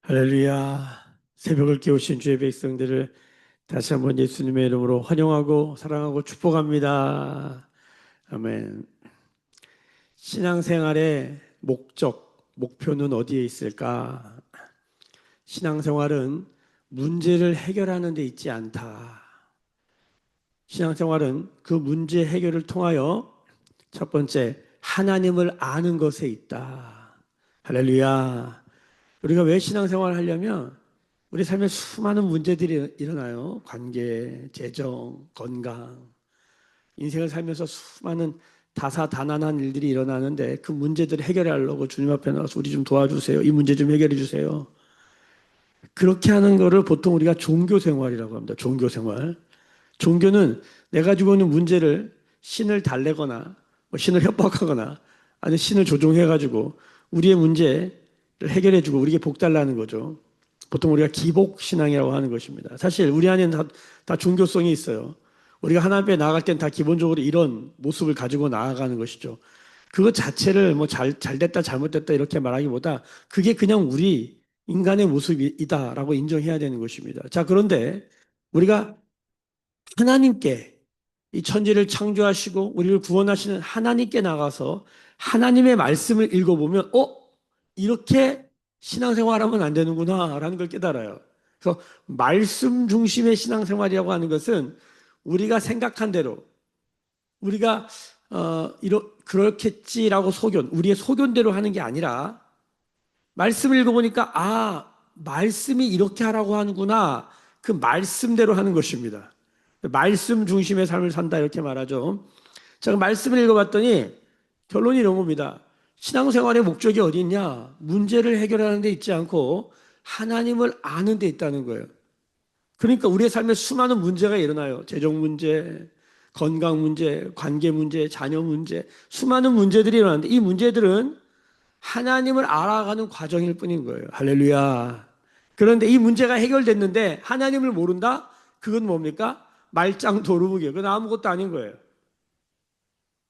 할렐루야. 새벽을 깨우신 주의 백성들을 다시 한번 예수님의 이름으로 환영하고 사랑하고 축복합니다. 아멘. 신앙생활의 목적, 목표는 어디에 있을까? 신앙생활은 문제를 해결하는 데 있지 않다. 신앙생활은 그 문제 해결을 통하여 첫 번째, 하나님을 아는 것에 있다. 할렐루야. 우리가 왜 신앙생활을 하려면 우리 삶에 수많은 문제들이 일어나요. 관계, 재정, 건강. 인생을 살면서 수많은 다사다난한 일들이 일어나는데 그 문제들을 해결하려고 주님 앞에 나와서 우리 좀 도와주세요. 이 문제 좀 해결해 주세요. 그렇게 하는 거를 보통 우리가 종교생활이라고 합니다. 종교생활. 종교는 내가 가지고 있는 문제를 신을 달래거나 신을 협박하거나 아니 신을 조종해가지고 우리의 문제를 해결해주고 우리에게 복 달라는 거죠. 보통 우리가 기복신앙이라고 하는 것입니다. 사실 우리 안에는 다 종교성이 있어요. 우리가 하나님 앞에 나아갈 땐 다 기본적으로 이런 모습을 가지고 나아가는 것이죠. 그것 자체를 뭐 잘 됐다 잘못됐다 이렇게 말하기보다 그게 그냥 우리 인간의 모습이다라고 인정해야 되는 것입니다. 자, 그런데 우리가 하나님께 이 천지를 창조하시고 우리를 구원하시는 하나님께 나가서 하나님의 말씀을 읽어보면 이렇게 신앙생활하면 안 되는구나 라는 걸 깨달아요. 그래서 말씀 중심의 신앙생활이라고 하는 것은 우리가 생각한 대로 우리가 그렇겠지라고 우리의 소견대로 하는 게 아니라 말씀을 읽어보니까 말씀이 이렇게 하라고 하는구나 그 말씀대로 하는 것입니다. 말씀 중심의 삶을 산다 이렇게 말하죠. 제가 말씀을 읽어봤더니 결론이 이런 겁니다. 신앙생활의 목적이 어디 있냐? 문제를 해결하는 데 있지 않고 하나님을 아는 데 있다는 거예요. 그러니까 우리의 삶에 수많은 문제가 일어나요. 재정 문제, 건강 문제, 관계 문제, 자녀 문제, 수많은 문제들이 일어나는데 이 문제들은 하나님을 알아가는 과정일 뿐인 거예요. 할렐루야. 그런데 이 문제가 해결됐는데 하나님을 모른다? 그건 뭡니까? 말짱 도루묵이에요. 그건 아무것도 아닌 거예요.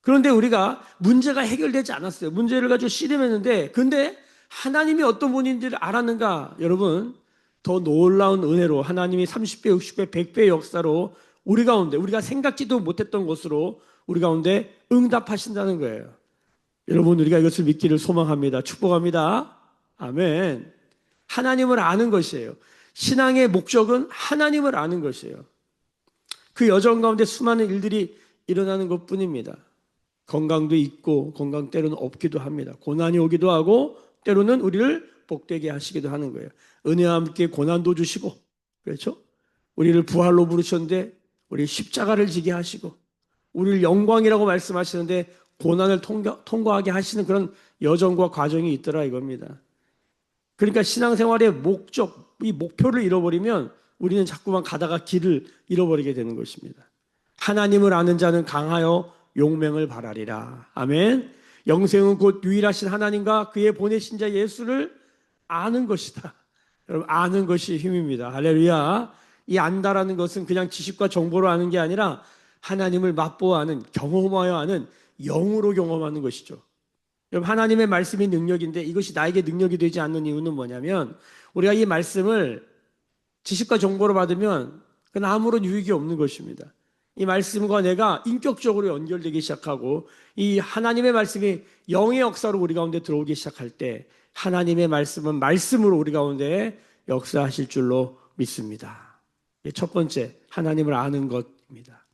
그런데 우리가 문제가 해결되지 않았어요. 문제를 가지고 씨름했는데, 근데 하나님이 어떤 분인지를 알았는가? 여러분, 더 놀라운 은혜로 하나님이 30배, 60배, 100배의 역사로 우리 가운데, 우리가 생각지도 못했던 것으로 우리 가운데 응답하신다는 거예요. 여러분, 우리가 이것을 믿기를 소망합니다. 축복합니다. 아멘. 하나님을 아는 것이에요. 신앙의 목적은 하나님을 아는 것이에요. 그 여정 가운데 수많은 일들이 일어나는 것 뿐입니다. 건강도 있고 건강 때로는 없기도 합니다. 고난이 오기도 하고 때로는 우리를 복되게 하시기도 하는 거예요. 은혜와 함께 고난도 주시고 그렇죠? 우리를 부활로 부르셨는데 우리 십자가를 지게 하시고 우리를 영광이라고 말씀하시는데 고난을 통과하게 하시는 그런 여정과 과정이 있더라 이겁니다. 그러니까 신앙생활의 목적, 이 목표를 잃어버리면 우리는 자꾸만 가다가 길을 잃어버리게 되는 것입니다. 하나님을 아는 자는 강하여 용맹을 바라리라. 아멘. 영생은 곧 유일하신 하나님과 그의 보내신 자 예수를 아는 것이다. 여러분, 아는 것이 힘입니다. 할렐루야. 이 안다라는 것은 그냥 지식과 정보로 아는 게 아니라 하나님을 맛보아 아는, 경험하여 아는, 영으로 경험하는 것이죠. 여러분, 하나님의 말씀이 능력인데 이것이 나에게 능력이 되지 않는 이유는 뭐냐면 우리가 이 말씀을 지식과 정보로 받으면 그건 아무런 유익이 없는 것입니다. 이 말씀과 내가 인격적으로 연결되기 시작하고 이 하나님의 말씀이 영의 역사로 우리 가운데 들어오기 시작할 때 하나님의 말씀은 말씀으로 우리 가운데 역사하실 줄로 믿습니다. 첫 번째, 하나님을 아는 것입니다.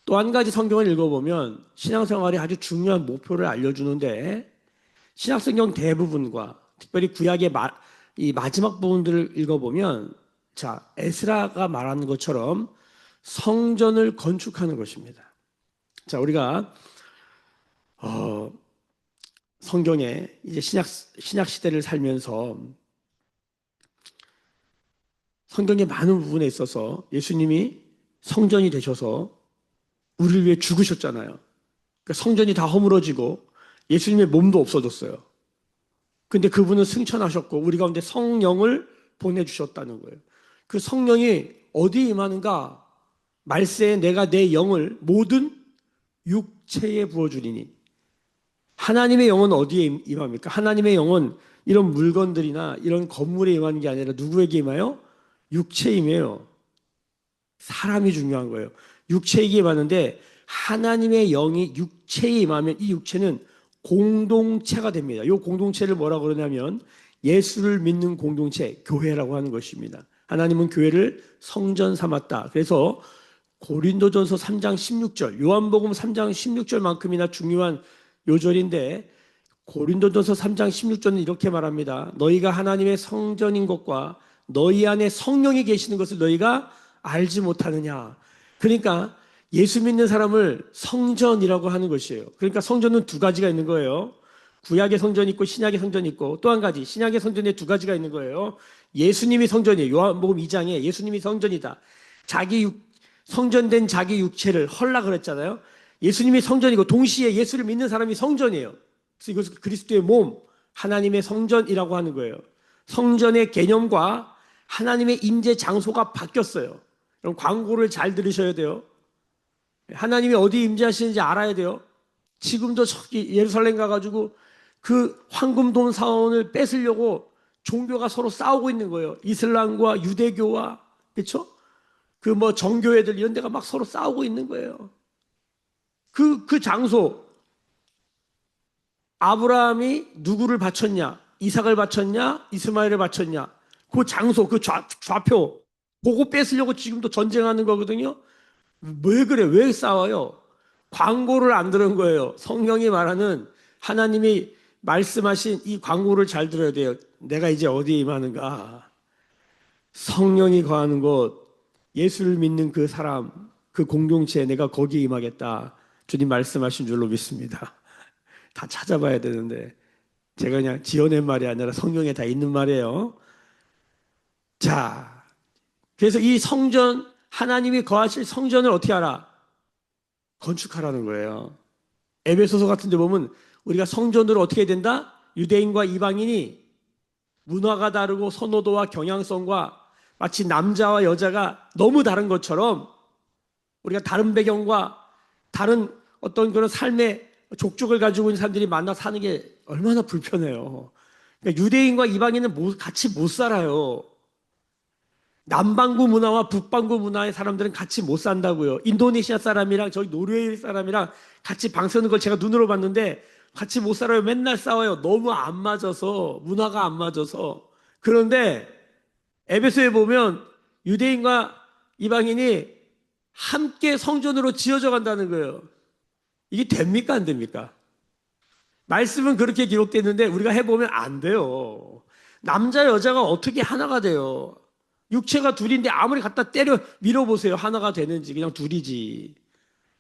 또 한 가지 성경을 읽어보면 신앙생활의 아주 중요한 목표를 알려주는데 신약성경 대부분과 특별히 구약의 이 마지막 부분들을 읽어보면 자, 에스라가 말하는 것처럼 성전을 건축하는 것입니다. 자, 우리가 성경에 이제 신약 시대를 살면서 성경의 많은 부분에 있어서 예수님이 성전이 되셔서 우리를 위해 죽으셨잖아요. 그러니까 성전이 다 허물어지고 예수님의 몸도 없어졌어요. 근데 그분은 승천하셨고 우리 가운데 성령을 보내주셨다는 거예요. 그 성령이 어디에 임하는가? 말세에 내가 내 영을 모든 육체에 부어주리니. 하나님의 영은 어디에 임합니까? 하나님의 영은 이런 물건들이나 이런 건물에 임하는 게 아니라 누구에게 임해요? 육체에 임해요. 사람이 중요한 거예요. 육체에게 임하는데 하나님의 영이 육체에 임하면 이 육체는 공동체가 됩니다. 이 공동체를 뭐라고 그러냐면 예수를 믿는 공동체, 교회라고 하는 것입니다. 하나님은 교회를 성전 삼았다. 그래서 고린도전서 3장 16절, 요한복음 3장 16절만큼이나 중요한 요절인데 고린도전서 3장 16절은 이렇게 말합니다. 너희가 하나님의 성전인 것과 너희 안에 성령이 계시는 것을 너희가 알지 못하느냐. 그러니까 예수 믿는 사람을 성전이라고 하는 것이에요. 그러니까 성전은 두 가지가 있는 거예요. 구약의 성전이 있고 신약의 성전이 있고 또 한 가지 신약의 성전에 두 가지가 있는 거예요. 예수님이 성전이에요. 요한복음 2장에 예수님이 성전이다. 성전된 자기 육체를 헐라 그랬잖아요. 예수님이 성전이고 동시에 예수를 믿는 사람이 성전이에요. 그래서 이것을 그리스도의 몸, 하나님의 성전이라고 하는 거예요. 성전의 개념과 하나님의 임재 장소가 바뀌었어요. 그럼 광고를 잘 들으셔야 돼요. 하나님이 어디 임재하시는지 알아야 돼요. 지금도 저기 예루살렘 가가지고 그 황금돈 사원을 뺏으려고 종교가 서로 싸우고 있는 거예요. 이슬람과 유대교와 그렇죠? 그 뭐 정교회들 이런 데가 막 서로 싸우고 있는 거예요. 그 장소 아브라함이 누구를 바쳤냐? 이삭을 바쳤냐? 이스마엘을 바쳤냐? 그 장소, 그 좌표 그거 뺏으려고 지금도 전쟁하는 거거든요. 왜 그래? 왜 싸워요? 광고를 안 들은 거예요. 성령이 말하는 하나님이 말씀하신 이 광고를 잘 들어야 돼요. 내가 이제 어디에 임하는가? 성령이 거하는 곳, 예수를 믿는 그 사람, 그 공동체에 내가 거기에 임하겠다. 주님 말씀하신 줄로 믿습니다. 다 찾아봐야 되는데 제가 그냥 지어낸 말이 아니라 성경에 다 있는 말이에요. 자, 그래서 이 성전, 하나님이 거하실 성전을 어떻게 하라? 건축하라는 거예요. 에베소서 같은 데 보면 우리가 성전으로 어떻게 된다? 유대인과 이방인이 문화가 다르고 선호도와 경향성과 마치 남자와 여자가 너무 다른 것처럼 우리가 다른 배경과 다른 어떤 그런 삶의 족족을 가지고 있는 사람들이 만나 사는 게 얼마나 불편해요. 그러니까 유대인과 이방인은 같이 못 살아요. 남반구 문화와 북반구 문화의 사람들은 같이 못 산다고요. 인도네시아 사람이랑 저기 노르웨이 사람이랑 같이 방 쓰는 걸 제가 눈으로 봤는데 같이 못 살아요. 맨날 싸워요. 너무 안 맞아서, 문화가 안 맞아서. 그런데 에베소에 보면 유대인과 이방인이 함께 성전으로 지어져 간다는 거예요. 이게 됩니까? 안 됩니까? 말씀은 그렇게 기록되는데 우리가 해보면 안 돼요. 남자, 여자가 어떻게 하나가 돼요? 육체가 둘인데 아무리 갖다 때려 밀어보세요. 하나가 되는지. 그냥 둘이지.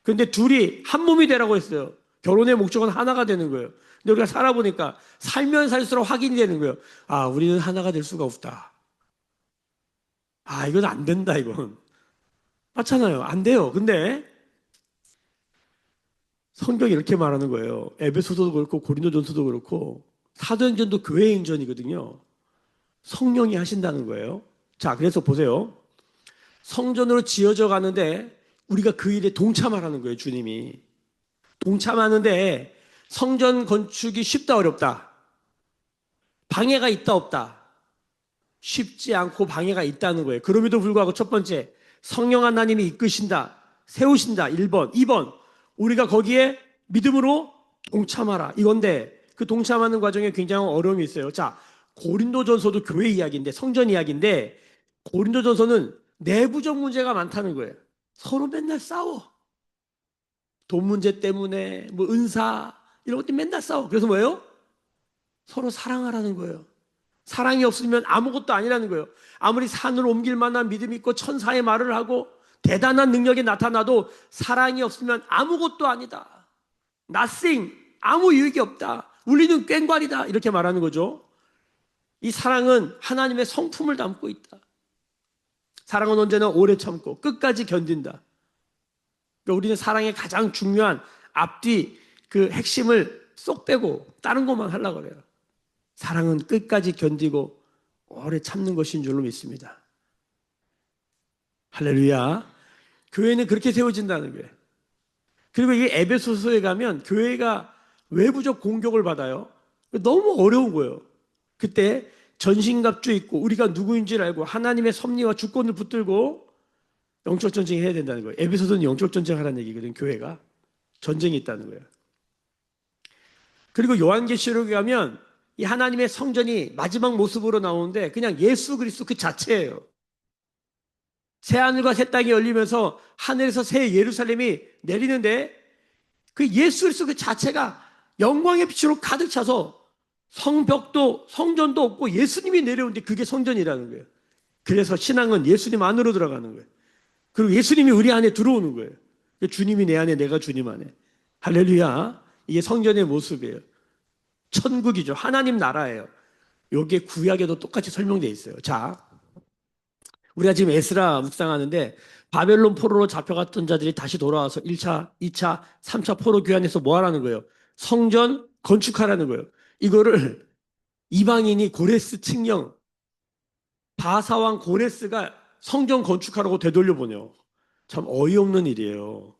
그런데 둘이 한 몸이 되라고 했어요. 결혼의 목적은 하나가 되는 거예요. 근데 우리가 살아보니까 살면 살수록 확인이 되는 거예요. 아, 우리는 하나가 될 수가 없다. 아, 이건 안 된다, 이건. 맞잖아요. 안 돼요. 근데 성경이 이렇게 말하는 거예요. 에베소서도 그렇고 고린도전서도 그렇고 사도행전도 교회 행전이거든요. 성령이 하신다는 거예요. 자, 그래서 보세요. 성전으로 지어져 가는데 우리가 그 일에 동참하라는 거예요, 주님이. 동참하는데 성전 건축이 쉽다, 어렵다? 방해가 있다, 없다? 쉽지 않고 방해가 있다는 거예요. 그럼에도 불구하고 첫 번째, 성령 하나님이 이끄신다, 세우신다, 1번. 2번, 우리가 거기에 믿음으로 동참하라. 이건데 그 동참하는 과정에 굉장히 어려움이 있어요. 자, 고린도전서도 교회 이야기인데, 성전 이야기인데 고린도전서는 내부적 문제가 많다는 거예요. 서로 맨날 싸워. 돈 문제 때문에 뭐 은사 이런 것들 맨날 싸워. 그래서 뭐예요? 서로 사랑하라는 거예요. 사랑이 없으면 아무것도 아니라는 거예요. 아무리 산을 옮길 만한 믿음이 있고 천사의 말을 하고 대단한 능력이 나타나도 사랑이 없으면 아무것도 아니다. Nothing. 아무 유익이 없다. 우리는 꽹과리다. 이렇게 말하는 거죠. 이 사랑은 하나님의 성품을 담고 있다. 사랑은 언제나 오래 참고 끝까지 견딘다. 그러니까 우리는 사랑의 가장 중요한 앞뒤 그 핵심을 쏙 빼고 다른 것만 하려고 그래요. 사랑은 끝까지 견디고 오래 참는 것인 줄로 믿습니다. 할렐루야. 교회는 그렇게 세워진다는 거예요. 그리고 이 에베소서에 가면 교회가 외부적 공격을 받아요. 너무 어려운 거예요. 그때 전신갑주 입고 우리가 누구인지를 알고 하나님의 섭리와 주권을 붙들고 영적 전쟁 해야 된다는 거예요. 에베소서는 영적 전쟁 하라는 얘기거든. 교회가 전쟁이 있다는 거예요. 그리고 요한계시록에 가면 이 하나님의 성전이 마지막 모습으로 나오는데 그냥 예수 그리스도 그 자체예요. 새 하늘과 새 땅이 열리면서 하늘에서 새 예루살렘이 내리는데 그 예수 그리스도 그 자체가 영광의 빛으로 가득 차서 성벽도 성전도 없고 예수님이 내려오는데 그게 성전이라는 거예요. 그래서 신앙은 예수님 안으로 들어가는 거예요. 그리고 예수님이 우리 안에 들어오는 거예요. 주님이 내 안에, 내가 주님 안에. 할렐루야. 이게 성전의 모습이에요. 천국이죠. 하나님 나라예요. 여기에 구약에도 똑같이 설명되어 있어요. 자, 우리가 지금 에스라 묵상하는데 바벨론 포로로 잡혀갔던 자들이 다시 돌아와서 1차, 2차, 3차 포로 귀환해서 뭐 하라는 거예요? 성전 건축하라는 거예요. 이거를 이방인이 고레스 칙령, 바사왕 고레스가 성전 건축하라고 되돌려보내요. 참 어이없는 일이에요.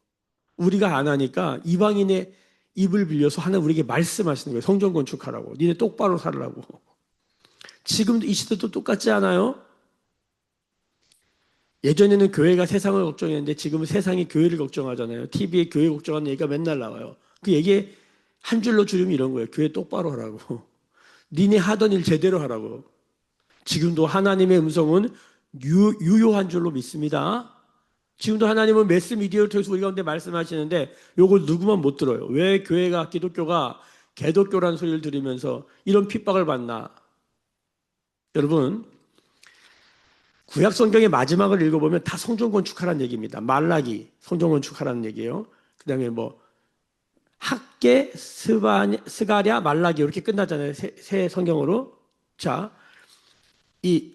우리가 안 하니까 이방인의 입을 빌려서 하나님 우리에게 말씀하시는 거예요. 성전 건축하라고. 니네 똑바로 살라고. 지금도 이 시대도 똑같지 않아요? 예전에는 교회가 세상을 걱정했는데 지금은 세상이 교회를 걱정하잖아요. TV에 교회 걱정하는 얘기가 맨날 나와요. 그 얘기에 한 줄로 줄이면 이런 거예요. 교회 똑바로 하라고. 니네 하던 일 제대로 하라고. 지금도 하나님의 음성은 유효한 줄로 믿습니다. 지금도 하나님은 매스미디어를 통해서 우리 가운데 말씀하시는데 요걸 누구만 못 들어요. 왜 교회가 기독교가 개독교라는 소리를 들으면서 이런 핍박을 받나. 여러분 구약 성경의 마지막을 읽어보면 다 성전 건축하라는 얘기입니다. 말라기 성전 건축하라는 얘기예요. 그 다음에 뭐 학계, 스가랴, 말라기 이렇게 끝나잖아요. 새 성경으로. 자, 이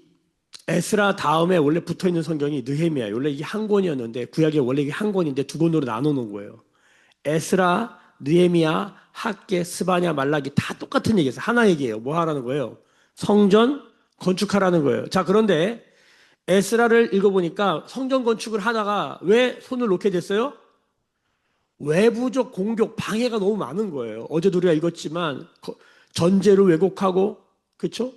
에스라 다음에 원래 붙어있는 성경이 느헤미야. 원래 이게 한 권이었는데 구약이 원래 이게 한 권인데 두 권으로 나눠놓은 거예요. 에스라, 느헤미야, 학계, 스바냐, 말라기 다 똑같은 얘기예요. 하나 얘기예요. 뭐 하라는 거예요? 성전 건축하라는 거예요. 자, 그런데 에스라를 읽어보니까 성전 건축을 하다가 왜 손을 놓게 됐어요? 외부적 공격, 방해가 너무 많은 거예요. 어제도 우리가 읽었지만 전제를 왜곡하고 그렇죠?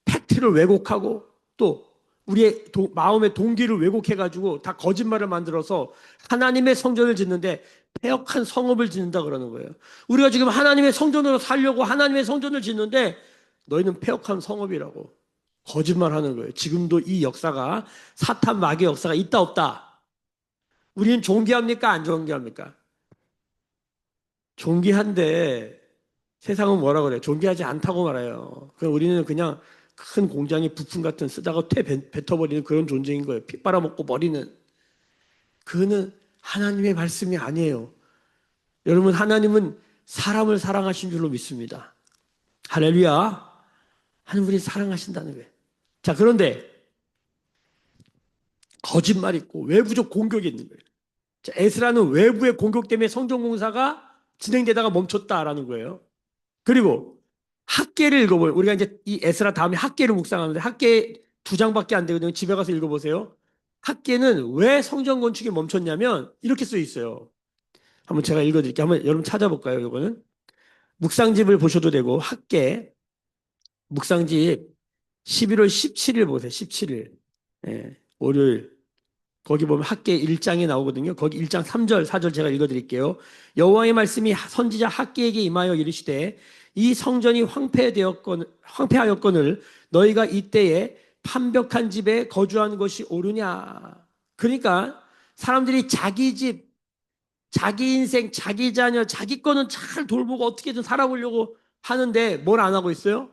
팩트를 왜곡하고 또 우리의 마음의 동기를 왜곡해가지고 다 거짓말을 만들어서 하나님의 성전을 짓는데 폐역한 성읍을 짓는다 그러는 거예요. 우리가 지금 하나님의 성전으로 살려고 하나님의 성전을 짓는데 너희는 폐역한 성읍이라고 거짓말하는 거예요. 지금도 이 역사가 사탄 마귀의 역사가 있다 없다. 우리는 존귀합니까? 안 존귀합니까? 존귀한데 세상은 뭐라 그래요? 존귀하지 않다고 말해요. 우리는 그냥 큰 공장의 부품 같은 쓰다가 뱉어버리는 그런 존재인 거예요. 피 빨아먹고 버리는. 그거는 하나님의 말씀이 아니에요. 여러분 하나님은 사람을 사랑하신 줄로 믿습니다. 할렐루야. 하나님 우리 사랑하신다는 거예요. 자, 그런데 거짓말 있고 외부적 공격이 있는 거예요. 자, 에스라는 외부의 공격 때문에 성전 공사가 진행되다가 멈췄다라는 거예요. 그리고 학계를 읽어보요. 우리가 이제 이 에스라 다음에 학계를 묵상하는데 학계 2장밖에 안 되거든요. 집에 가서 읽어보세요. 학계는 왜 성전 건축이 멈췄냐면 이렇게 써 있어요. 한번 제가 읽어드릴게요. 한번 여러분 찾아볼까요? 이거는 묵상집을 보셔도 되고 학계 묵상집 11월 17일 보세요. 17일 월요일 거기 보면 학계 1장에 나오거든요. 거기 1장 3절 4절 제가 읽어드릴게요. 여호와의 말씀이 선지자 학계에게 임하여 이르시되 이 성전이 황폐하였거늘 너희가 이때에 판벽한 집에 거주한 것이 옳으냐. 그러니까 사람들이 자기 집, 자기 인생, 자기 자녀, 자기 거는 잘 돌보고 어떻게든 살아보려고 하는데 뭘 안 하고 있어요?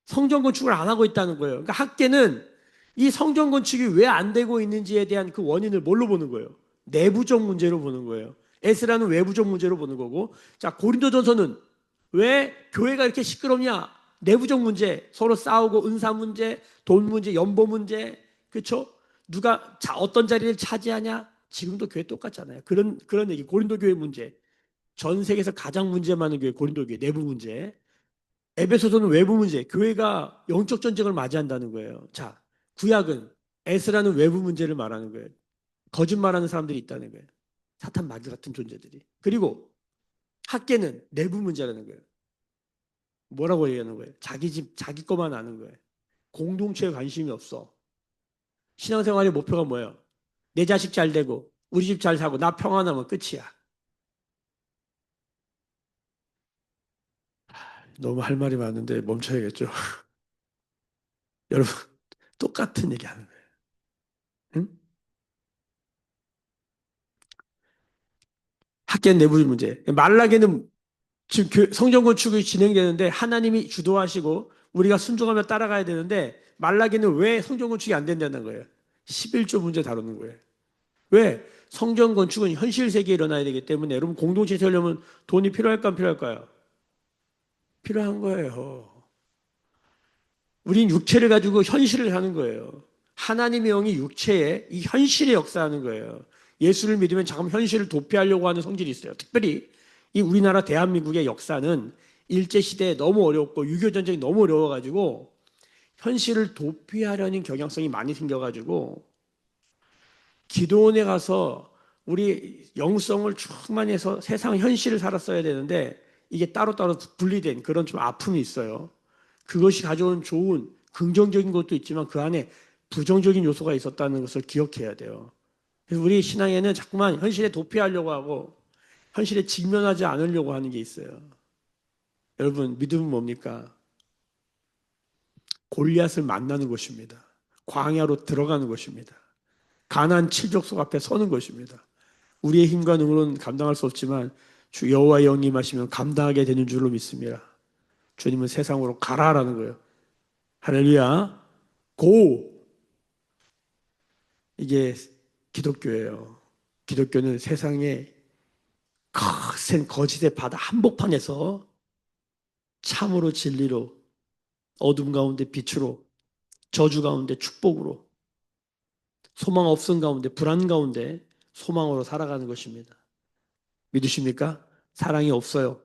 성전 건축을 안 하고 있다는 거예요. 그러니까 학계는 이 성전 건축이 왜 안 되고 있는지에 대한 그 원인을 뭘로 보는 거예요? 내부적 문제로 보는 거예요. 에스라는 외부적 문제로 보는 거고, 자, 고린도전서는 왜 교회가 이렇게 시끄럽냐? 내부적 문제, 서로 싸우고 은사 문제, 돈 문제, 연보 문제, 그렇죠? 누가 어떤 자리를 차지하냐? 지금도 교회 똑같잖아요. 그런 얘기. 고린도 교회 문제, 전 세계에서 가장 문제 많은 교회 고린도 교회 내부 문제. 에베소서는 외부 문제, 교회가 영적 전쟁을 맞이한다는 거예요. 자, 구약은 에스라는 외부 문제를 말하는 거예요. 거짓말하는 사람들이 있다는 거예요. 사탄 마귀 같은 존재들이. 그리고 학계는 내부 문제라는 거예요. 뭐라고 얘기하는 거예요? 자기 집, 자기 것만 아는 거예요. 공동체에 관심이 없어. 신앙생활의 목표가 뭐예요? 내 자식 잘 되고, 우리 집 잘 사고, 나 평안하면 끝이야. 너무 할 말이 많은데 멈춰야겠죠. 여러분, 똑같은 얘기 하는 거예요. 응? 학계 내부 문제. 말라기는 지금 성전 건축이 진행되는데 하나님이 주도하시고 우리가 순종하며 따라가야 되는데 말라기는 왜 성전 건축이 안 된다는 거예요. 11조 문제 다루는 거예요. 왜? 성전 건축은 현실 세계에 일어나야 되기 때문에 여러분 공동체 세우려면 돈이 필요할까 안 필요할까요? 필요한 거예요. 우린 육체를 가지고 현실을 하는 거예요. 하나님의 영이 육체에 이 현실에 역사하는 거예요. 예수를 믿으면 잠깐 현실을 도피하려고 하는 성질이 있어요. 특별히 이 우리나라 대한민국의 역사는 일제시대에 너무 어렵고 6.25 전쟁이 너무 어려워가지고 현실을 도피하려는 경향성이 많이 생겨가지고 기도원에 가서 우리 영성을 충만해서 세상 현실을 살았어야 되는데 이게 따로따로 분리된 그런 좀 아픔이 있어요. 그것이 가져온 좋은 긍정적인 것도 있지만 그 안에 부정적인 요소가 있었다는 것을 기억해야 돼요. 그래서 우리 신앙에는 자꾸만 현실에 도피하려고 하고 현실에 직면하지 않으려고 하는 게 있어요. 여러분, 믿음은 뭡니까? 골리앗을 만나는 것입니다. 광야로 들어가는 것입니다. 가나안 칠족속 앞에 서는 것입니다. 우리의 힘과 능으로는 감당할 수 없지만 주 여호와의 영이 임하시면 감당하게 되는 줄로 믿습니다. 주님은 세상으로 가라라는 거예요. 할렐루야. 고! 이게 기독교예요. 기독교는 세상의 거센 거짓의 바다 한복판에서 참으로 진리로 어둠 가운데 빛으로 저주 가운데 축복으로 소망 없음 가운데 불안 가운데 소망으로 살아가는 것입니다. 믿으십니까? 사랑이 없어요.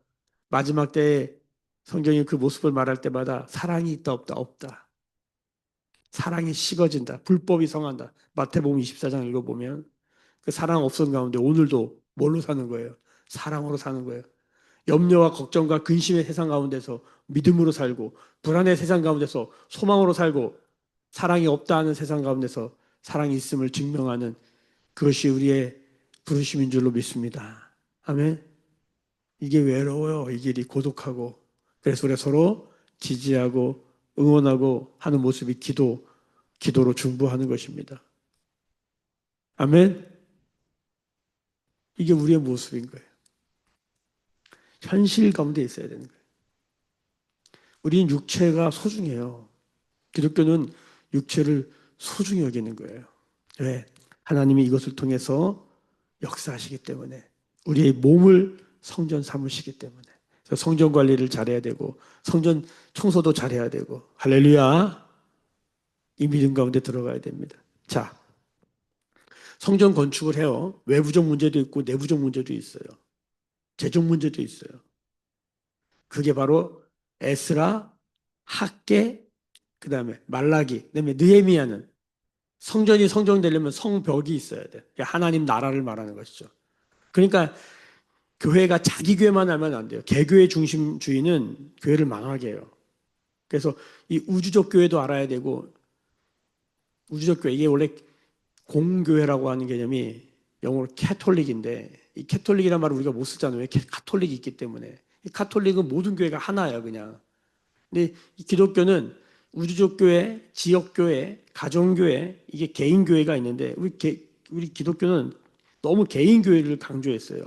마지막 때에 성경이 그 모습을 말할 때마다 사랑이 있다 없다 없다. 사랑이 식어진다. 불법이 성한다. 마태복음 24장 읽어보면 그 사랑 없음 가운데 오늘도 뭘로 사는 거예요? 사랑으로 사는 거예요. 염려와 걱정과 근심의 세상 가운데서 믿음으로 살고 불안의 세상 가운데서 소망으로 살고 사랑이 없다 하는 세상 가운데서 사랑이 있음을 증명하는 그것이 우리의 부르심인 줄로 믿습니다. 아멘. 이게 외로워요. 이 길이 고독하고. 그래서 우리가 서로 지지하고 응원하고 하는 모습이 기도로 중보하는 것입니다. 아멘. 이게 우리의 모습인 거예요. 현실 가운데 있어야 되는 거예요. 우리는 육체가 소중해요. 기독교는 육체를 소중히 여기는 거예요. 왜? 하나님이 이것을 통해서 역사하시기 때문에 우리의 몸을 성전 삼으시기 때문에 그래서 성전 관리를 잘해야 되고 성전 청소도 잘해야 되고 할렐루야 이 믿음 가운데 들어가야 됩니다. 자, 성전 건축을 해요. 외부적 문제도 있고 내부적 문제도 있어요. 재정 문제도 있어요. 그게 바로 에스라, 학개, 그다음에 말라기, 그다음에 느헤미야는 성전이 성전되려면 성벽이 있어야 돼. 하나님 나라를 말하는 것이죠. 그러니까 교회가 자기 교회만 하면 안 돼요. 개교회 중심주의는 교회를 망하게 해요. 그래서 이 우주적 교회도 알아야 되고 우주적 교회 이게 원래 공교회라고 하는 개념이 영어로 캐톨릭인데 이 캐톨릭이란 말을 우리가 못 쓰잖아요. 왜? 카톨릭이 있기 때문에. 이 카톨릭은 모든 교회가 하나야 그냥. 근데 이 기독교는 우주적 교회, 지역 교회, 가정 교회 이게 개인 교회가 있는데 우리 기독교는 너무 개인 교회를 강조했어요.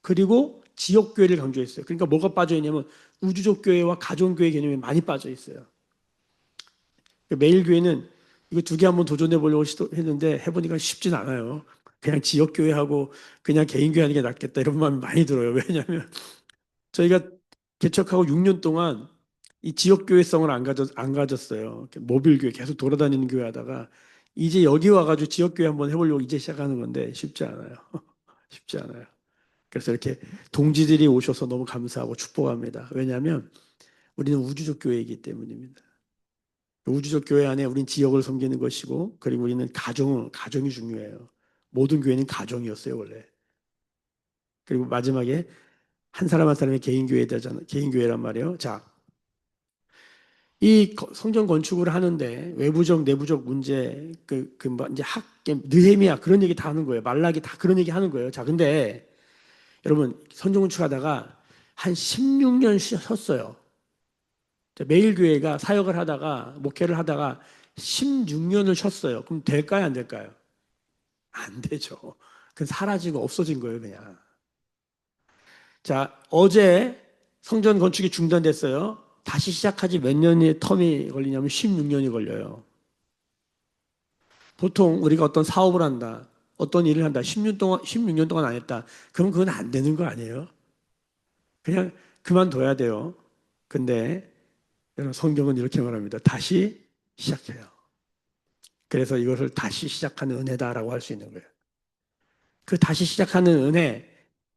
그리고 지역 교회를 강조했어요. 그러니까 뭐가 빠져 있냐면 우주적 교회와 가정 교회 개념이 많이 빠져 있어요. 매일 교회는 이거 두 개 한번 도전해 보려고 시도했는데 해보니까 쉽진 않아요. 그냥 지역 교회하고 그냥 개인 교회 하는 게 낫겠다 이런 마음이 많이 들어요. 왜냐하면 저희가 개척하고 6년 동안 이 지역 교회성을 안 가졌어요. 모빌 교회 계속 돌아다니는 교회 하다가 이제 여기 와가지고 지역 교회 한번 해보려고 이제 시작하는 건데 쉽지 않아요. 쉽지 않아요. 그래서 이렇게 동지들이 오셔서 너무 감사하고 축복합니다. 왜냐하면 우리는 우주적 교회이기 때문입니다. 우주적 교회 안에 우리는 지역을 섬기는 것이고 그리고 우리는 가정이 중요해요. 모든 교회는 가정이었어요, 원래. 그리고 마지막에 한 사람 한 사람의 개인 교회란 말이에요. 자, 이 성전 건축을 하는데 외부적 내부적 문제 뭐 이제 느헤미야 그런 얘기 다 하는 거예요. 말라기 다 그런 얘기 하는 거예요. 자, 근데 여러분 성전 건축하다가 한 16년 쉬었어요. 매일 교회가 사역을 하다가 목회를 하다가 16년을 쉬었어요. 그럼 될까요, 안 될까요? 안 되죠. 그건 사라지고 없어진 거예요, 그냥. 자, 어제 성전 건축이 중단됐어요. 다시 시작하지 몇 년의 텀이 걸리냐면 16년이 걸려요. 보통 우리가 어떤 사업을 한다, 어떤 일을 한다, 16년 동안 안 했다. 그럼 그건 안 되는 거 아니에요? 그냥 그만둬야 돼요. 근데 여러분 성경은 이렇게 말합니다. 다시 시작해요. 그래서 이것을 다시 시작하는 은혜다라고 할 수 있는 거예요. 그 다시 시작하는 은혜,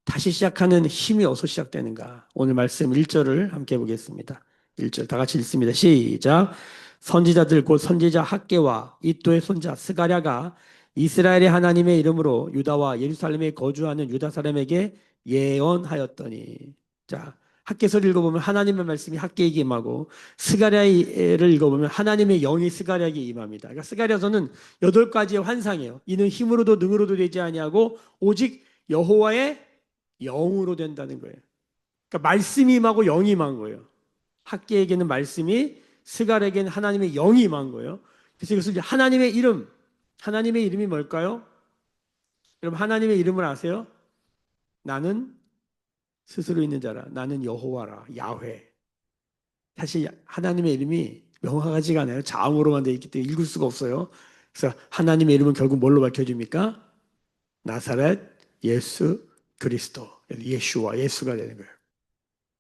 다시 시작하는 힘이 어디서 시작되는가? 오늘 말씀 1절을 함께 보겠습니다. 1절 다 같이 읽습니다. 시작. 선지자들 곧 선지자 학개와 이또의 손자 스가랴가 이스라엘의 하나님의 이름으로 유다와 예루살렘에 거주하는 유다 사람에게 예언하였더니. 자, 학개서를 읽어보면 하나님의 말씀이 학개에게 임하고 스가랴를 읽어보면 하나님의 영이 스가랴에게 임합니다. 그러니까 스가랴서는 8가지의 환상이에요. 이는 힘으로도 능으로도 되지 아니하고 오직 여호와의 영으로 된다는 거예요. 그러니까 말씀이 임하고 영이 임한 거예요. 학개에게는 말씀이, 스갈에게는 하나님의 영이 임한 거예요. 그래서 이것을 이제 하나님의 이름, 하나님의 이름이 뭘까요? 여러분 하나님의 이름을 아세요? 나는 스스로 있는 자라. 나는 여호와라. 야훼. 사실 하나님의 이름이 명확하지가 않아요. 자음으로만 되어 있기 때문에 읽을 수가 없어요. 그래서 하나님의 이름은 결국 뭘로 밝혀집니까? 나사렛 예수 그리스도. 예수와 예수가 되는 거예요.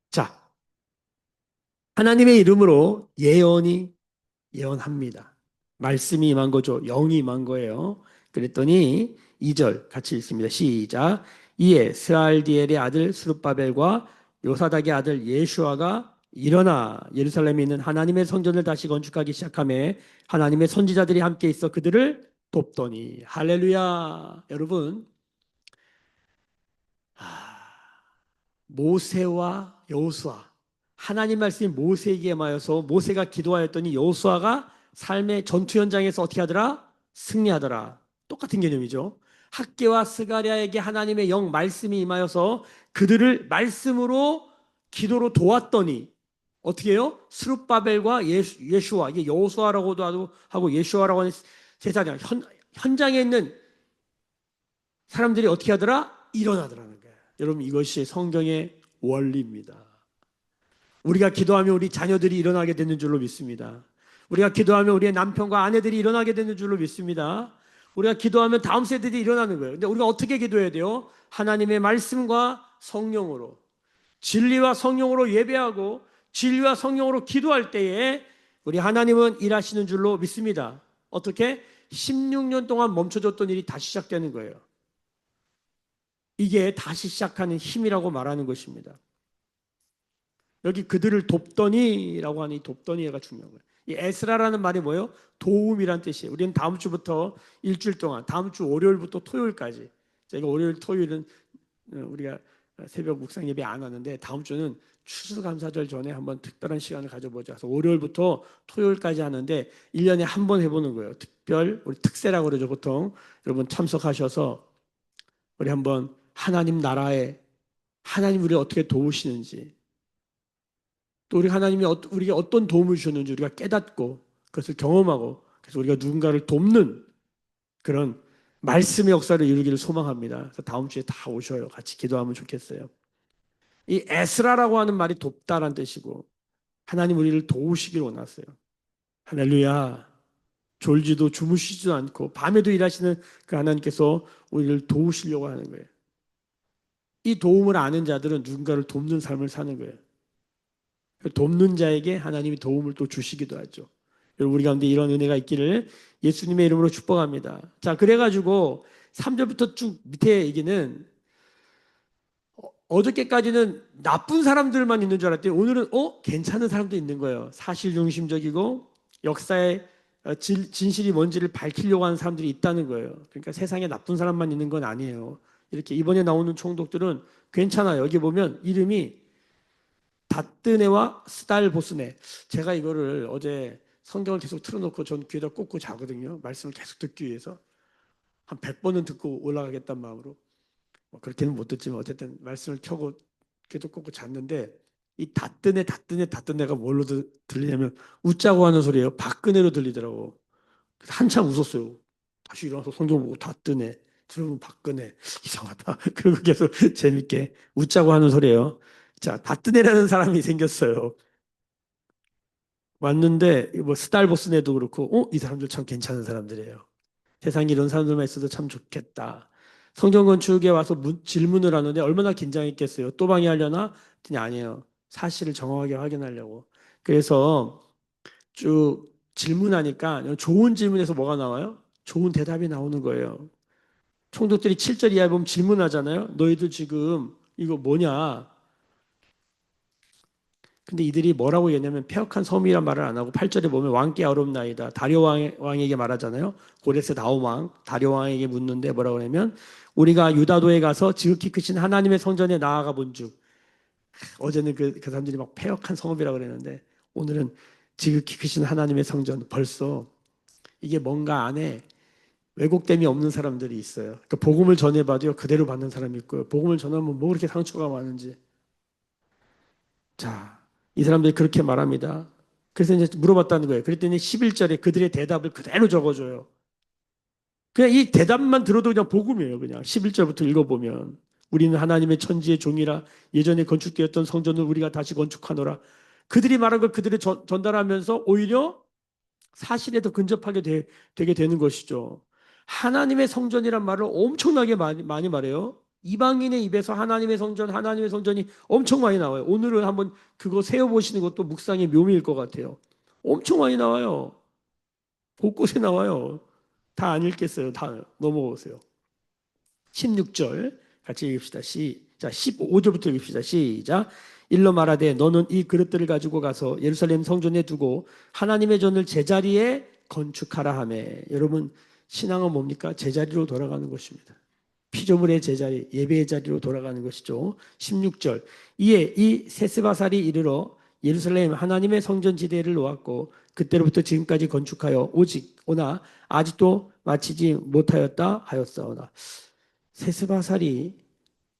자, 하나님의 이름으로 예언합니다. 말씀이 임한 거죠. 영이 임한 거예요. 그랬더니 2절 같이 읽습니다. 시작. 이에 스알디엘의 아들 스룹바벨과 요사닥의 아들 예슈아가 일어나 예루살렘에 있는 하나님의 성전을 다시 건축하기 시작하며 하나님의 선지자들이 함께 있어 그들을 돕더니. 할렐루야. 여러분, 모세와 여호수아, 하나님 말씀이 모세에게 임하여서 모세가 기도하였더니 여호수아가 삶의 전투 현장에서 어떻게 하더라? 승리하더라. 똑같은 개념이죠. 학개와 스가랴에게 하나님의 영 말씀이 임하여서 그들을 말씀으로 기도로 도왔더니 어떻게 해요? 스룹바벨과 예슈아, 이게 여호수아라고도 하고 예슈아라고 하는 제사장 현장에 있는 사람들이 어떻게 하더라? 일어나더라는 거예요. 여러분 이것이 성경의 원리입니다. 우리가 기도하면 우리 자녀들이 일어나게 되는 줄로 믿습니다. 우리가 기도하면 우리의 남편과 아내들이 일어나게 되는 줄로 믿습니다. 우리가 기도하면 다음 세대들이 일어나는 거예요. 근데 우리가 어떻게 기도해야 돼요? 하나님의 말씀과 성령으로, 진리와 성령으로 예배하고 진리와 성령으로 기도할 때에 우리 하나님은 일하시는 줄로 믿습니다. 어떻게? 16년 동안 멈춰졌던 일이 다시 시작되는 거예요. 이게 다시 시작하는 힘이라고 말하는 것입니다. 여기 그들을 돕더니라고 하는 이 돕더니가 중요한 거예요. 이 에스라라는 말이 뭐예요? 도움이란 뜻이에요. 우리는 다음 주부터 일주일 동안, 다음 주 월요일부터 토요일까지, 제가 월요일, 토요일은 우리가 새벽 묵상 예배 안 하는데 다음 주는 추수감사절 전에 한번 특별한 시간을 가져보자. 그래서 월요일부터 토요일까지 하는데 1년에 한 번 해보는 거예요. 특별, 우리 특세라고 그러죠. 보통 여러분 참석하셔서 우리 한번 하나님 나라에 하나님 우리를 어떻게 도우시는지, 또 우리 하나님이 우리에게 어떤 도움을 주셨는지 우리가 깨닫고 그것을 경험하고, 그래서 우리가 누군가를 돕는 그런 말씀의 역사를 이루기를 소망합니다. 그래서 다음 주에 다 오셔요. 같이 기도하면 좋겠어요. 이 에스라라고 하는 말이 돕다라는 뜻이고, 하나님 우리를 도우시기를 원하세요. 할렐루야. 졸지도 주무시지도 않고 밤에도 일하시는 그 하나님께서 우리를 도우시려고 하는 거예요. 이 도움을 아는 자들은 누군가를 돕는 삶을 사는 거예요. 돕는 자에게 하나님이 도움을 또 주시기도 하죠. 여러분 우리 가운데 이런 은혜가 있기를 예수님의 이름으로 축복합니다. 자, 그래가지고 3절부터 쭉 밑에 얘기는 어저께까지는 나쁜 사람들만 있는 줄 알았더니 오늘은 괜찮은 사람도 있는 거예요. 사실 중심적이고 역사의 진실이 뭔지를 밝히려고 하는 사람들이 있다는 거예요. 그러니까 세상에 나쁜 사람만 있는 건 아니에요. 이렇게 이번에 나오는 총독들은 괜찮아요. 여기 보면 이름이 다뜨네와 스달보스네. 제가 이거를 어제 성경을 계속 틀어놓고 전 귀에다 꽂고 자거든요. 말씀을 계속 듣기 위해서. 한 100번은 듣고 올라가겠다는 마음으로. 뭐 그렇게는 못 듣지만 어쨌든 말씀을 켜고 계속 꽂고 잤는데 이 다뜨네가 뭘로 들리냐면 웃자고 하는 소리예요. 박근혜로 들리더라고. 그래서 한참 웃었어요. 다시 일어나서 성경 보고 다뜨네. 들으면 박근혜. 이상하다. 그리고 계속 재밌게 웃자고 하는 소리예요. 자, 다뜨네라는 사람이 생겼어요. 왔는데 뭐 스달보스네도 그렇고 이 사람들 참 괜찮은 사람들이에요. 세상에 이런 사람들만 있어도 참 좋겠다. 성경 건축에 와서 질문을 하는데 얼마나 긴장했겠어요. 또 방해하려나? 그냥 아니에요. 사실을 정확하게 확인하려고. 그래서 쭉 질문하니까 좋은 질문에서 뭐가 나와요? 좋은 대답이 나오는 거예요. 총독들이 7절 이하에 보면 질문하잖아요. 너희들 지금 이거 뭐냐? 근데 이들이 뭐라고 얘기했냐면 폐역한 섬이란 말을 안 하고 8절에 보면 왕께 어렵나이다. 다리오 왕에게 말하잖아요. 고레스 다음 왕 다리오 왕에게 묻는데 뭐라고 하냐면 우리가 유다도에 가서 지극히 크신 하나님의 성전에 나아가 본즉 어제는 그 사람들이 막 폐역한 성읍이라고 그랬는데 오늘은 지극히 크신 하나님의 성전 벌써 이게 뭔가 안에 왜곡됨이 없는 사람들이 있어요. 그러니까 복음을 전해봐도요 그대로 받는 사람이 있고요. 복음을 전하면 뭐 그렇게 상처가 많은지 자, 이 사람들이 그렇게 말합니다. 그래서 이제 물어봤다는 거예요. 그랬더니 11절에 그들의 대답을 그대로 적어줘요. 그냥 이 대답만 들어도 그냥 복음이에요. 그냥 11절부터 읽어보면 우리는 하나님의 천지의 종이라 예전에 건축되었던 성전을 우리가 다시 건축하노라. 그들이 말한 걸 그들이 전달하면서 오히려 사실에 더 근접하게 되게 되는 것이죠. 하나님의 성전이란 말을 엄청나게 많이 말해요. 이방인의 입에서 하나님의 성전이 엄청 많이 나와요. 오늘은 한번 그거 세어보시는 것도 묵상의 묘미일 것 같아요. 엄청 많이 나와요. 곳곳에 나와요. 다 안 읽겠어요. 다 넘어오세요. 16절 같이 읽읍시다. 자, 15절부터 읽읍시다. 시작. 일러 말하되 너는 이 그릇들을 가지고 가서 예루살렘 성전에 두고 하나님의 전을 제자리에 건축하라 하매. 여러분 신앙은 뭡니까? 제자리로 돌아가는 것입니다. 피조물의 제자리, 예배의 자리로 돌아가는 것이죠. 16절. 이에 이 세스바살이 이르러 예루살렘 하나님의 성전 지대를 놓았고 그때로부터 지금까지 건축하여 오직 오나 아직도 마치지 못하였다 하였사오나. 세스바살이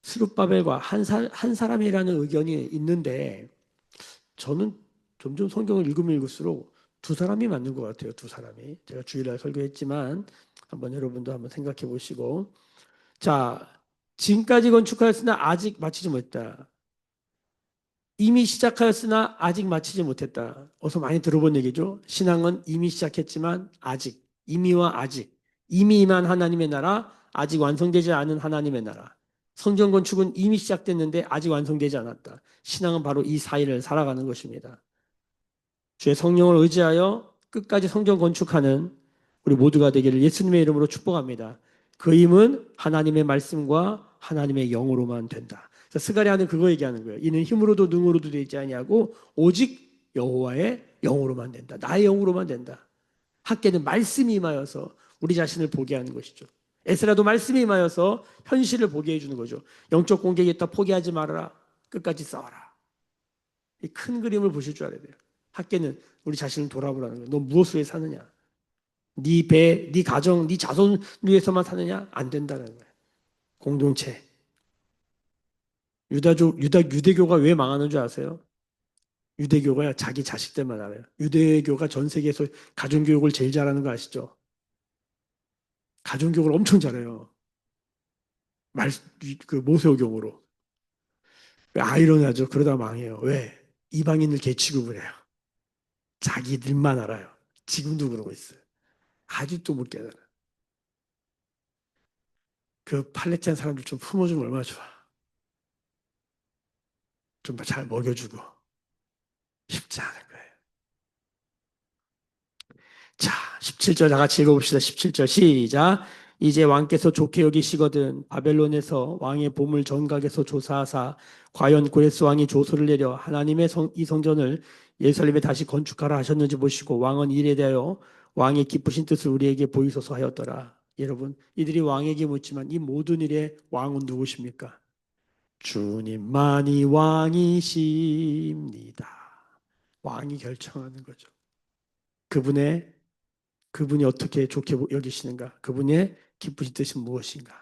스룹바벨과 한 사람이라는 의견이 있는데 저는 점점 성경을 읽으면 읽을수록 두 사람이 맞는 것 같아요. 두 사람이. 제가 주일날 설교했지만 한번 여러분도 한번 생각해 보시고 자 지금까지 건축하였으나 아직 마치지 못했다. 이미 시작하였으나 아직 마치지 못했다. 어서 많이 들어본 얘기죠. 신앙은 이미 시작했지만 아직 이미와 아직 이미 임한 하나님의 나라 아직 완성되지 않은 하나님의 나라 성전 건축은 이미 시작됐는데 아직 완성되지 않았다. 신앙은 바로 이 사이를 살아가는 것입니다. 주의 성령을 의지하여 끝까지 성전 건축하는 우리 모두가 되기를 예수님의 이름으로 축복합니다. 그 힘은 하나님의 말씀과 하나님의 영으로만 된다. 스가랴는 그거 얘기하는 거예요. 이는 힘으로도 능으로도 되지 아니하고 오직 여호와의 영으로만 된다. 나의 영으로만 된다. 학계는 말씀이 임하여서 우리 자신을 보게 하는 것이죠. 에스라도 말씀이 임하여서 현실을 보게 해주는 거죠. 영적 공격이 있다 포기하지 말아라. 끝까지 싸워라. 이 큰 그림을 보실 줄 알아야 돼요. 학계는 우리 자신을 돌아보라는 거예요. 너 무엇을 위해 사느냐? 네 배, 네 가정, 네 자손 위해서만 사느냐? 안 된다는 거예요. 공동체. 유대교가 왜 망하는 줄 아세요? 유대교가 자기 자식들만 알아요. 유대교가 전 세계에서 가정교육을 제일 잘하는 거 아시죠? 가정교육을 엄청 잘해요. 말, 그 모세오경으로. 아이러니하죠. 그러다 망해요. 왜? 이방인을 개취급을 해요. 자기들만 알아요. 지금도 그러고 있어요. 아직도 못 깨달아. 그 팔레티나 사람들 좀 품어주면 얼마나 좋아. 좀 잘 먹여주고. 쉽지 않을 거예요. 자, 17절 다 같이 읽어봅시다. 17절 시작. 이제 왕께서 좋게 여기시거든 바벨론에서 왕의 보물 전각에서 조사하사 과연 고레스 왕이 조서를 내려 하나님의 이 성전을 예루살렘에 다시 건축하라 하셨는지 보시고 왕은 이에 대하여 왕의 기쁘신 뜻을 우리에게 보이소서 하였더라. 여러분 이들이 왕에게 묻지만 이 모든 일의 왕은 누구십니까? 주님만이 왕이십니다. 왕이 결정하는 거죠. 그분이 어떻게 좋게 여기시는가? 그분의 기쁘신 뜻은 무엇인가?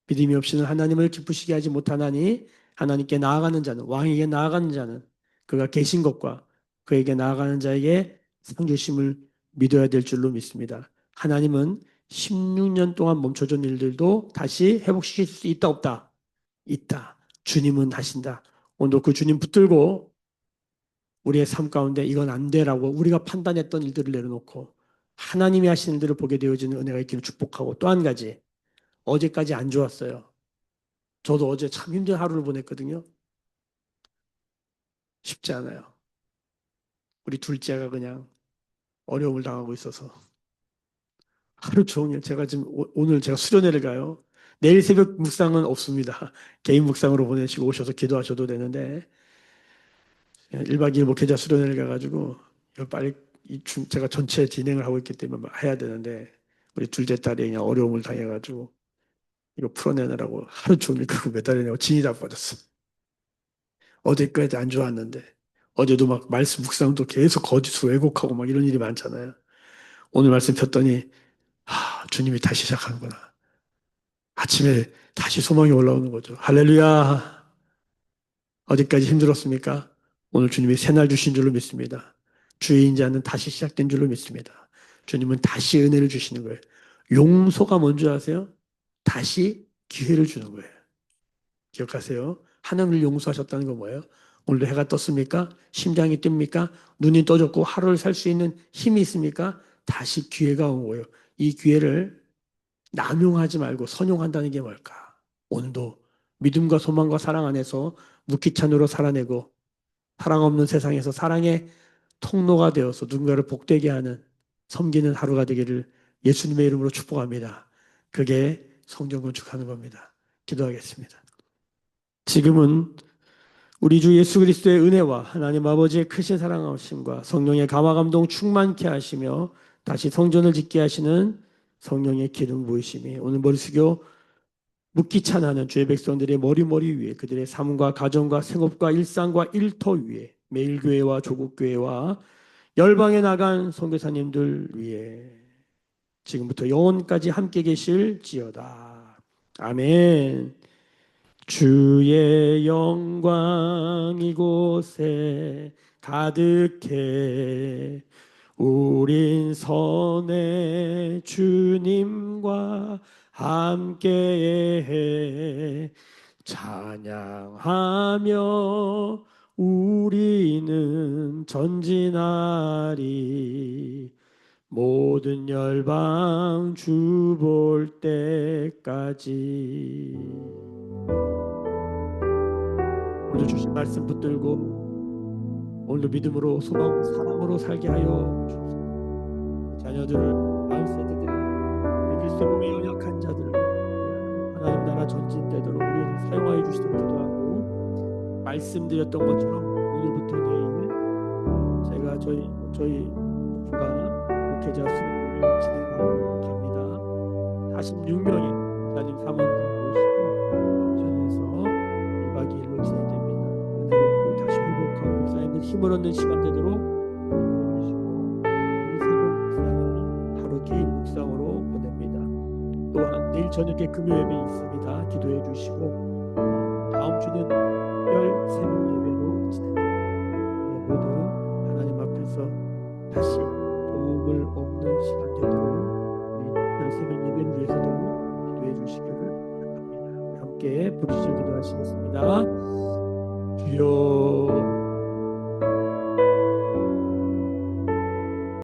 믿음이 없이는 하나님을 기쁘시게 하지 못하나니 하나님께 나아가는 자는 왕에게 나아가는 자는 그가 계신 것과 그에게 나아가는 자에게 상 주심을 믿어야 될 줄로 믿습니다. 하나님은 16년 동안 멈춰진 일들도 다시 회복시킬 수 있다 없다? 있다. 주님은 하신다. 오늘 그 주님 붙들고 우리의 삶 가운데 이건 안 돼라고 우리가 판단했던 일들을 내려놓고 하나님이 하시는 일들을 보게 되어지는 은혜가 있기를 축복하고, 또 한 가지, 어제까지 안 좋았어요. 저도 어제 참 힘든 하루를 보냈거든요. 쉽지 않아요. 우리 둘째가 그냥 어려움을 당하고 있어서 하루 종일 제가 지금 오늘 제가 수련회를 가요. 내일 새벽 묵상은 없습니다. 개인 묵상으로 보내시고 오셔서 기도하셔도 되는데 1박 2일 목회자 수련회를 가가지고 이거 빨리 제가 전체 진행을 하고 있기 때문에 해야 되는데 우리 둘째 딸이 그냥 어려움을 당해가지고 이거 풀어내느라고 하루 종일 그거 매달리냐고 진이 다 빠졌어. 어제까지 안 좋았는데 어제도 막 말씀 묵상도 계속 거짓으로 왜곡하고 막 이런 일이 많잖아요. 오늘 말씀 폈더니 주님이 다시 시작하는구나. 아침에 다시 소망이 올라오는 거죠. 할렐루야. 어디까지 힘들었습니까? 오늘 주님이 새날 주신 줄로 믿습니다. 주의 인자는 다시 시작된 줄로 믿습니다. 주님은 다시 은혜를 주시는 거예요. 용서가 뭔지 아세요? 다시 기회를 주는 거예요. 기억하세요. 하나님을 용서하셨다는 건 뭐예요? 오늘도 해가 떴습니까? 심장이 뜁니까? 눈이 떠졌고 하루를 살 수 있는 힘이 있습니까? 다시 기회가 온 거예요. 이 기회를 남용하지 말고 선용한다는 게 뭘까? 오늘도 믿음과 소망과 사랑 안에서 무기찬으로 살아내고 사랑 없는 세상에서 사랑의 통로가 되어서 누군가를 복되게 하는 섬기는 하루가 되기를 예수님의 이름으로 축복합니다. 그게 성전 건축하는 겁니다. 기도하겠습니다. 지금은 우리 주 예수 그리스도의 은혜와 하나님 아버지의 크신 사랑하심과 성령의 감화 감동 충만케 하시며 다시 성전을 짓게 하시는 성령의 기름 부으심이 오늘 머리 숙여 묻기 찬하는 주의 백성들의 머리 위에 그들의 삶과 가정과 생업과 일상과 일터 위에 매일 교회와 조국 교회와 열방에 나간 선교사님들 위에 지금부터 영원까지 함께 계실지어다. 아멘. 주의 영광 이곳에 가득해 우린 선의 주님과 함께해 찬양하며 우리는 전진하리 모든 열방 주 볼 때까지. 오늘 주신 말씀 붙들고 오늘도 믿음으로 소망 사랑으로 살게 하여 주옵소서. 자녀들을 마을 세대들 그리스도 몸에 연약한 자들 하나님 나라 전진되도록 우리를 사용하여 주시도록 기도하고, 말씀드렸던 것처럼 오늘부터 내일 제가 저희 부가 목회자 수련회를 진행하고 갑니다. 46명의 목사님 사모님들 모시고 전에서 1박 2일로 진행됩니다. 은혜롭고 다시 회복하고 목사님들 힘을 얻는 시간 되도록 해주시고, 이 새벽 묵상은 하루 개인 묵상으로 보냅니다. 또한 내일 저녁에 금요 예배 있습니다. 기도해 주시고 다음 주는 특별 새벽 예배로 진행됩니다. 모두 하나님 앞에서 다시 도움을 얻는 시간 되도록 우리 특별 새벽 예배를 위해서도 기도해 주시기를 바랍니다. 함께 부르짖어 기도하시겠습니다. 주여